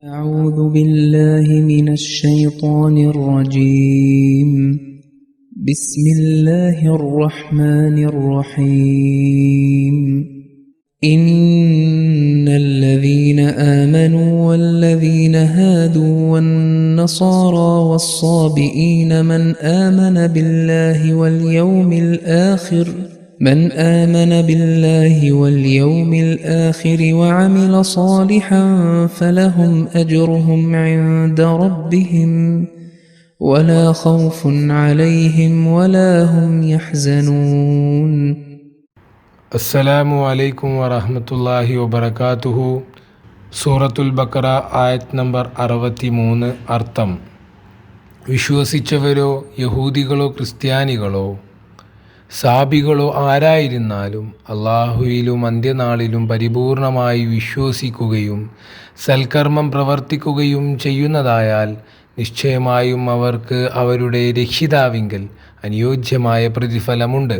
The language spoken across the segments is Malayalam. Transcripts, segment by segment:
أعوذ بالله من الشيطان الرجيم. بسم الله الرحمن الرحيم. إن الذين آمنوا والذين هادوا والنصارى والصابئين من آمن بالله واليوم الآخر وعمل صالحا فلهم أجرهم عند ربهم ولا خوف عليهم ولا هم يحزنون. അസ്സലാമു അലൈക്കും വറഹ്മത്തുള്ളാഹി വബറകാതുഹു. സൂറത്തുൽ ബഖറ ആയത്ത് നമ്പർ 63. അർത്ഥം: വിശ്വസിച്ചവരോ യഹൂദികളോ ക്രിസ്ത്യാനികളോ സാബികളോ ആരായിരുന്നാലും അള്ളാഹുവിലും അന്ത്യനാളിലും പരിപൂർണമായി വിശ്വസിക്കുകയും സൽക്കർമ്മം പ്രവർത്തിക്കുകയും ചെയ്യുന്നതായാൽ നിശ്ചയമായും അവർക്ക് അവരുടെ രക്ഷിതാവിങ്കൽ അനുയോജ്യമായ പ്രതിഫലമുണ്ട്.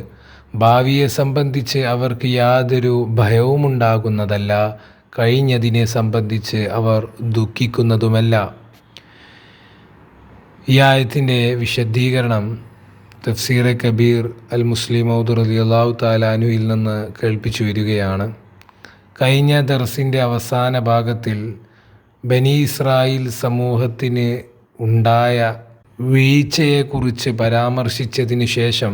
ഭാവിയെ സംബന്ധിച്ച് അവർക്ക് യാതൊരു ഭയവുമുണ്ടാകുന്നതല്ല, കഴിഞ്ഞതിനെ സംബന്ധിച്ച് അവർ ദുഃഖിക്കുന്നതുമല്ല. ഈ ആയത്തിൻ്റെ വിശദീകരണം തഫ്സീർ കബീർ അൽ മുസ്ലിം മൗദ് റളിയല്ലാഹു തആല അൻഹുവിൽ നിന്ന് കേൾപ്പിച്ചു വരികയാണ്. കഴിഞ്ഞ ദർസിൻ്റെ അവസാന ഭാഗത്തിൽ ബനി ഇസ്രായേൽ സമൂഹത്തിന് ഉണ്ടായ വീഴ്ചയെക്കുറിച്ച് പരാമർശിച്ചതിന് ശേഷം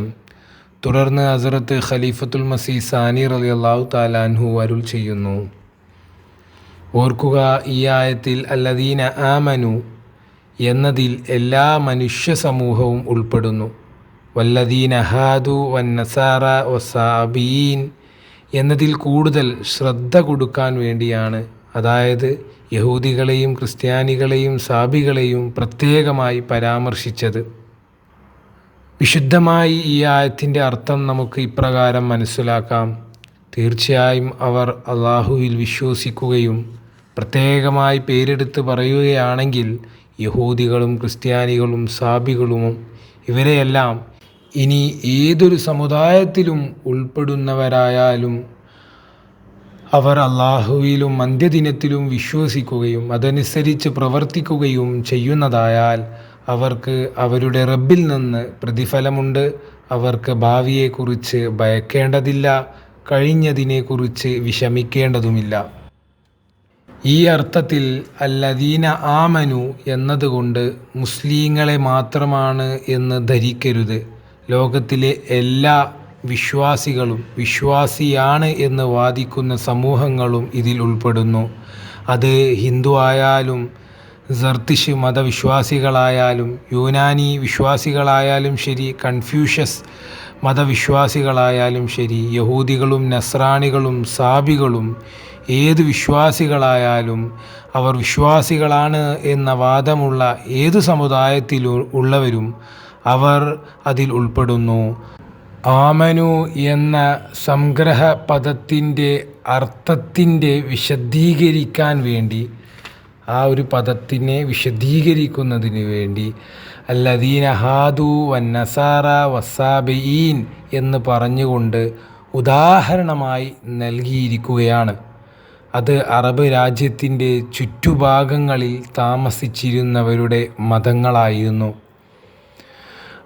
തുടർന്ന് ഹസ്രത്ത് ഖലീഫത്തുൽ മസീഹ് സാനി റളിയല്ലാഹു തആല അൻഹു അരുൾ ചെയ്യുന്നു: ഓർക്കുക, ഈ ആയത്തിൽ അല്ലദീന ആമനു എന്നതിൽ എല്ലാ മനുഷ്യ സമൂഹവും ഉൾപ്പെടുന്നു. വല്ലദീന ഹാദു വന്നസാറ വസാബീൻ എന്നതിൽ കൂടുതൽ ശ്രദ്ധ കൊടുക്കാൻ വേണ്ടിയാണ്, അതായത് യഹൂദികളെയും ക്രിസ്ത്യാനികളെയും സാബികളെയും പ്രത്യേകമായി പരാമർശിച്ചത്. വിശുദ്ധമായി ഈ ആയത്തിൻ്റെ അർത്ഥം നമുക്ക് ഇപ്രകാരം മനസ്സിലാക്കാം: തീർച്ചയായും അവർ അള്ളാഹുവിൽ വിശ്വസിക്കുകയും പ്രത്യേകമായി പേരെടുത്ത് പറയുകയാണെങ്കിൽ യഹൂദികളും ക്രിസ്ത്യാനികളും സാബികളും ഇവരെയെല്ലാം ഇനി ഏതൊരു സമുദായത്തിലും ഉൾപ്പെടുന്നവരായാലും അവർ അള്ളാഹുവിലും അന്ത്യദിനത്തിലും വിശ്വസിക്കുകയും അതനുസരിച്ച് പ്രവർത്തിക്കുകയും ചെയ്യുന്നതായാൽ അവർക്ക് അവരുടെ റബ്ബിൽ നിന്ന് പ്രതിഫലമുണ്ട്. അവർക്ക് ഭാവിയെക്കുറിച്ച് ഭയക്കേണ്ടതില്ല, കഴിഞ്ഞതിനെക്കുറിച്ച് വിഷമിക്കേണ്ടതുമില്ല. ഈ അർത്ഥത്തിൽ അല്ലദീന ആമനു എന്നതുകൊണ്ട് മുസ്ലിങ്ങളെ മാത്രമാണ് എന്ന് ധരിക്കരുത്. ലോകത്തിലെ എല്ലാ വിശ്വാസികളും വിശ്വാസിയാണ് എന്ന് വാദിക്കുന്ന സമൂഹങ്ങളും ഇതിൽ ഉൾപ്പെടുന്നു. അത് ഹിന്ദു ആയാലും സർത്തിഷ് മതവിശ്വാസികളായാലും യൂനാനി വിശ്വാസികളായാലും ശരി, കൺഫ്യൂഷ്യസ് മതവിശ്വാസികളായാലും ശരി, യഹൂദികളും നസ്രാണികളും സാബികളും ഏത് വിശ്വാസികളായാലും അവർ വിശ്വാസികളാണ് എന്ന വാദമുള്ള ഏതു സമുദായത്തിൽ ഉള്ളവരും അവർ അതിൽ ഉൾപ്പെടുന്നു. ആമനു എന്ന സംഗ്രഹ പദത്തിൻ്റെ അർത്ഥത്തിൻ്റെ വിശദീകരിക്കാൻ വേണ്ടി, ആ ഒരു പദത്തിനെ വിശദീകരിക്കുന്നതിന് വേണ്ടി അല്ലദീന ഹാദു വന്നസാറ വസാബീൻ എന്ന് പറഞ്ഞുകൊണ്ട് ഉദാഹരണമായി നൽകിയിരിക്കുകയാണ്. അത് അറബ് രാജ്യത്തിൻ്റെ ചുറ്റുഭാഗങ്ങളിൽ താമസിച്ചിരുന്നവരുടെ മതങ്ങളായിരുന്നു.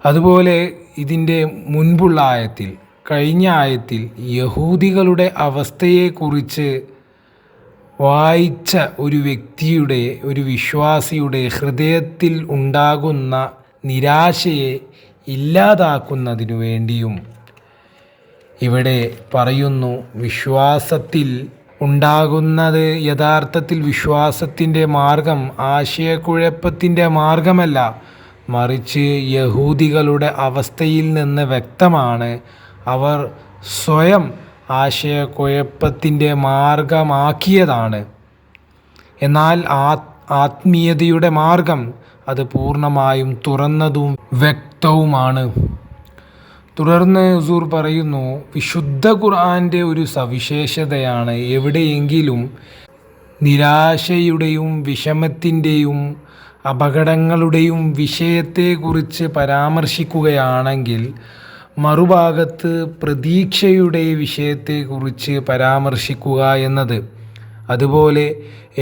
അതുപോലെ ഇതിൻ്റെ മുൻപുള്ള ആയത്തിൽ, കഴിഞ്ഞ ആയത്തിൽ യഹൂദികളുടെ അവസ്ഥയെക്കുറിച്ച് വായിച്ച ഒരു വ്യക്തിയുടെ, ഒരു വിശ്വാസിയുടെ ഹൃദയത്തിൽ ഉണ്ടാകുന്ന നിരാശയെ ഇല്ലാതാക്കുന്നതിനു വേണ്ടിയും ഇവിടെ പറയുന്നു. വിശ്വാസത്തിൽ ഉണ്ടാകുന്നത് യഥാർത്ഥത്തിൽ വിശ്വാസത്തിൻ്റെ മാർഗം ആശയക്കുഴപ്പത്തിൻ്റെ മാർഗമല്ല, മറിച്ച് യഹൂദികളുടെ അവസ്ഥയിൽ നിന്ന് വ്യക്തമാണ്. അവർ സ്വയം ആശയക്കുഴപ്പത്തിൻ്റെ മാർഗമാക്കിയതാണ്. എന്നാൽ ആത്മീയതയുടെ മാർഗം അത് പൂർണ്ണമായും തുറന്നതും വ്യക്തവുമാണ്. തുടർന്ന് ഹുസൂർ പറയുന്നു, വിശുദ്ധ ഖുർആൻ്റെ ഒരു സവിശേഷതയാണ് എവിടെയെങ്കിലും നിരാശയുടെയും വിഷമത്തിൻ്റെയും അപകടങ്ങളുടെയും വിഷയത്തെക്കുറിച്ച് പരാമർശിക്കുകയാണെങ്കിൽ മറുഭാഗത്ത് പ്രതീക്ഷയുടെ വിഷയത്തെക്കുറിച്ച് പരാമർശിക്കുക എന്നത്. അതുപോലെ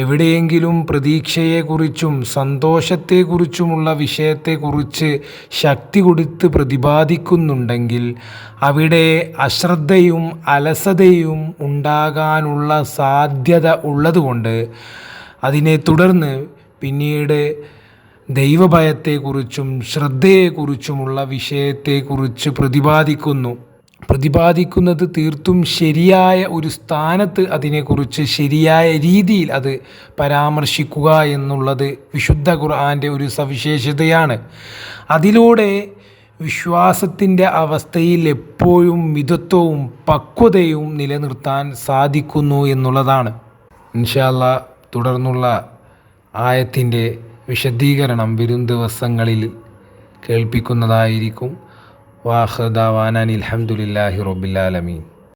എവിടെയെങ്കിലും പ്രതീക്ഷയെക്കുറിച്ചും സന്തോഷത്തെക്കുറിച്ചുമുള്ള വിഷയത്തെക്കുറിച്ച് ശക്തി കൊടുത്ത് പ്രതിപാദിക്കുന്നുണ്ടെങ്കിൽ അവിടെ അശ്രദ്ധയും അലസതയും ഉണ്ടാകാനുള്ള സാധ്യത ഉള്ളതുകൊണ്ട് അതിനെ തുടർന്ന് പിന്നീട് ദൈവഭയത്തെക്കുറിച്ചും ശ്രദ്ധയെക്കുറിച്ചുമുള്ള വിഷയത്തെക്കുറിച്ച് പ്രതിപാദിക്കുന്നത് തീർത്തും ശരിയായ ഒരു സ്ഥാനത്ത് അതിനെക്കുറിച്ച് ശരിയായ രീതിയിൽ അത് പരാമർശിക്കുക എന്നുള്ളത് വിശുദ്ധ ഖുർആൻ്റെ ഒരു സവിശേഷതയാണ്. അതിലൂടെ വിശ്വാസത്തിൻ്റെ അവസ്ഥയിൽ എപ്പോഴും മിതത്വവും പക്വതയും നിലനിർത്താൻ സാധിക്കുന്നു എന്നുള്ളതാണ്. ഇൻഷാ അല്ലാഹ് തുടർന്നുള്ള ആയത്തിൻ്റെ വിശദീകരണം വരും ദിവസങ്ങളിൽ കേൾപ്പിക്കുന്നതായിരിക്കും. വാഖിറു ദഅ്വാനാ അൽഹംദുലില്ലാഹി റബ്ബിൽ ആലമീൻ.